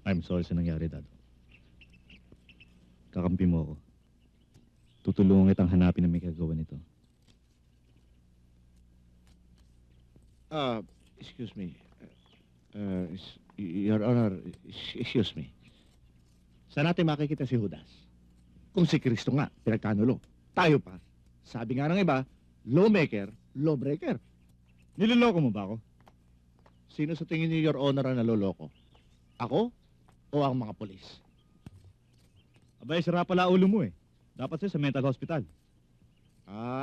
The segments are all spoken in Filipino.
I'm sorry sa nangyari, Dado. Kakampi mo ako. Tutulungan kitang hanapin na may kagawa nito. Excuse me. Your Honor, excuse me. Saan natin makikita si Judas? Kung si Kristo nga, pinagkanulo. Tayo pa. Sabi nga ng iba, lawmaker, lawbreaker. Niloloko mo ba ako? Sino sa tingin niyo, Your Honor, ang naloloko? Ako o ang mga polis? Abay, sira pala ulo mo eh. Dapat siya sa mental hospital.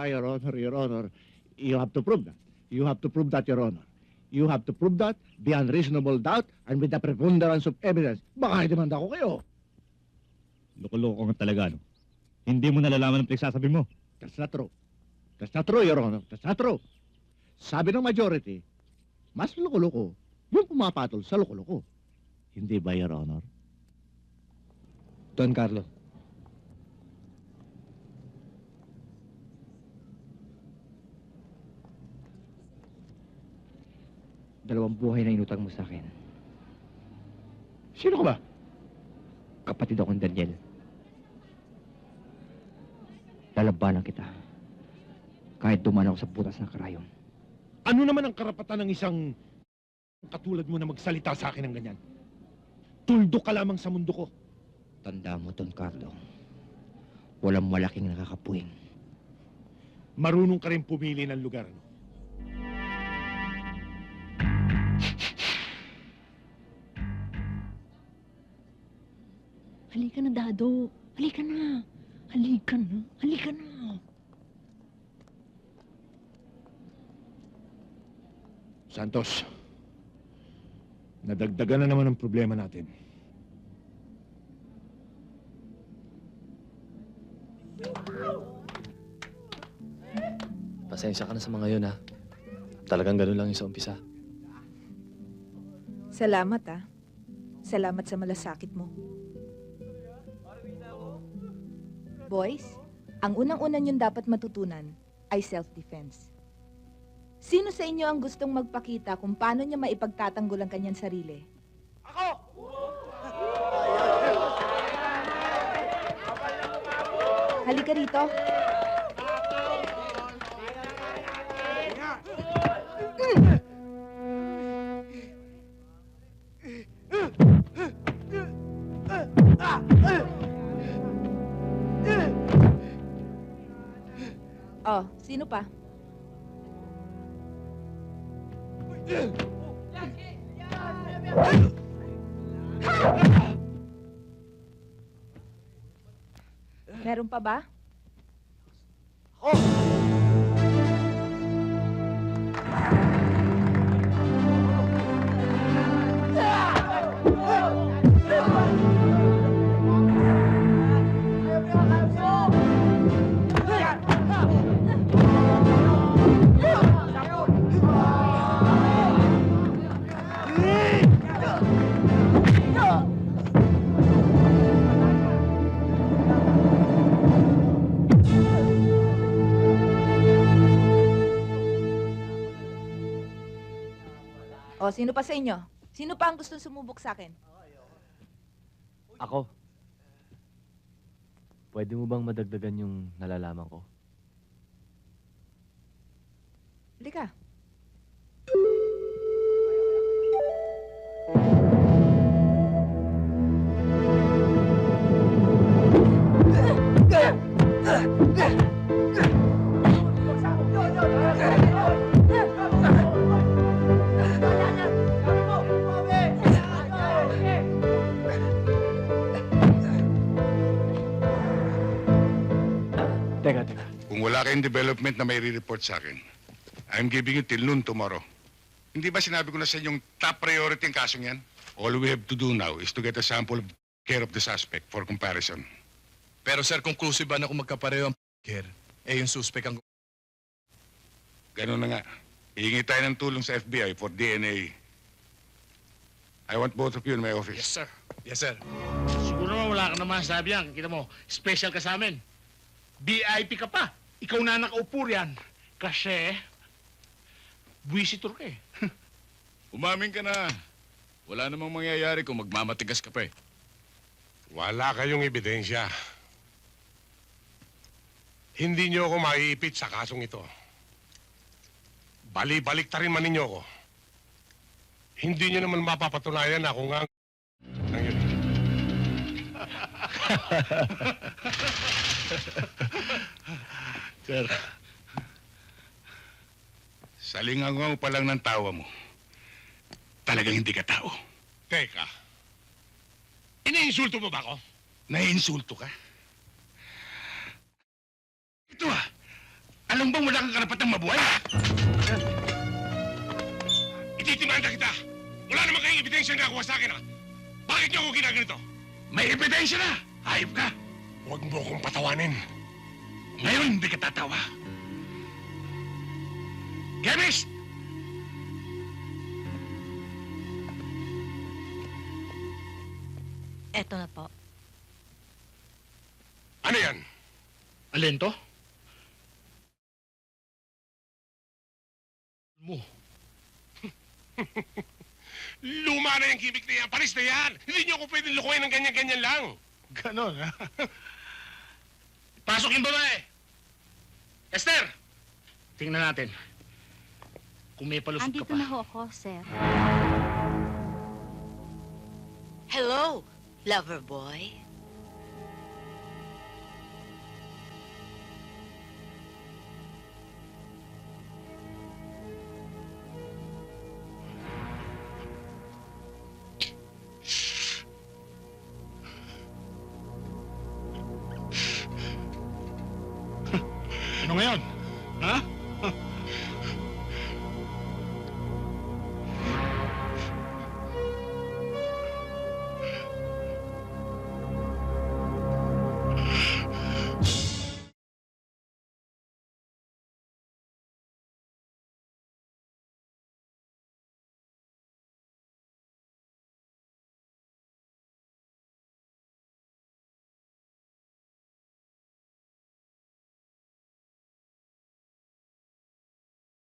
Your Honor, you have to prove that. You have to prove that, Your Honor. You have to prove that beyond reasonable doubt and with the preponderance of evidence. Baka idemanda ko kayo. Loko-loko ka talaga, no? Hindi mo nalalaman ang pinagsasabi mo. That's not true. That's not true, Your Honor. That's not true. Sabi ng majority, mas loko-loko yung pumapatol sa loko-loko. Hindi ba, Your Honor? Don Carlo. Dalawang buhay na inutang mo sa akin. Sino ka ba? Kapatid akong Daniel. Lalabanan kita. Kahit dumaan ako sa butas ng karayon. Ano naman ang karapatan ng isang katulad mo na magsalita sa akin ng ganyan? Tuldo ka lamang sa mundo ko. Tanda mo, Don Carlo. Walang malaking nakakapuwing. Marunong ka rin pumili ng lugar, no? Halika na, Dado. Halika na. Halika na. Halika na. Santos, nadagdagan na naman ang problema natin. Pasensya ka na sa mga yun, ha? Talagang ganun lang yung sa umpisa. Salamat, Salamat sa malasakit mo. Boys, ang unang-una niyong dapat matutunan ay self-defense. Sino sa inyo ang gustong magpakita kung paano niya maipagtatanggol ang kanyang sarili? Ako! Halika rito. Oh, sino pa? Meron pa ba? O, sino pa sa inyo? Sino pa ang gusto sumubok sa akin? Ako? Pwede mo bang madagdagan yung nalalaman ko? Halika. Teka. Kung wala kayong development na may re-report sa akin, I'm giving you till noon tomorrow. Hindi ba sinabi ko na sa inyong top priority ang kasong yan? All we have to do now is to get a sample of care of the suspect for comparison. Pero sir, conclusive ba na kung magkapareho ang care, yung suspect ang... Ganun na nga. Hihingi tayo ng tulong sa FBI for DNA. I want both of you in my office. Yes, sir. Yes, sir. Siguro naman wala ka naman sabi yan. Kita mo, special ka sa amin. VIP ka pa. Ikaw na nakaupo riyan. Kasi, visitor ka eh. Umamin ka na. Wala namang mangyayari kung magmamatigas ka pa eh. Wala kayong ebidensya. Hindi niyo ako maiipit sa kasong ito. Bali-balik ta rin man ninyo ako. Hindi niyo naman mapapatunayan na ako nga ang yun. Sir. Salingangaw pa lang ng tawa mo. Talagang hindi ka tao. Teka. Iniinsulto mo ba ako? Naiinsulto ka? Ito alam bang wala kang karapatang mabuhay? Ititimanda kita! Wala naman kayong ebidensya na nakuha sa akin, ha? Bakit niyo ako ginaganito? May ebidensya na! Hayop ka! Huwag mo akong patawanin. Ngayon hindi ka tatawa. Chemist! Eto na po. Ano yan? Alin to? Mo. Luma na yung gimmick na yan. Paris na yan. Hindi niyo ako pwedeng lukuhin ng ganyan-ganyan lang. Ganon, ha? Pasok yung babae. Esther! Tingnan natin. Kung may palusot ka Andito pa. na ho ako, sir. Hello, lover boy.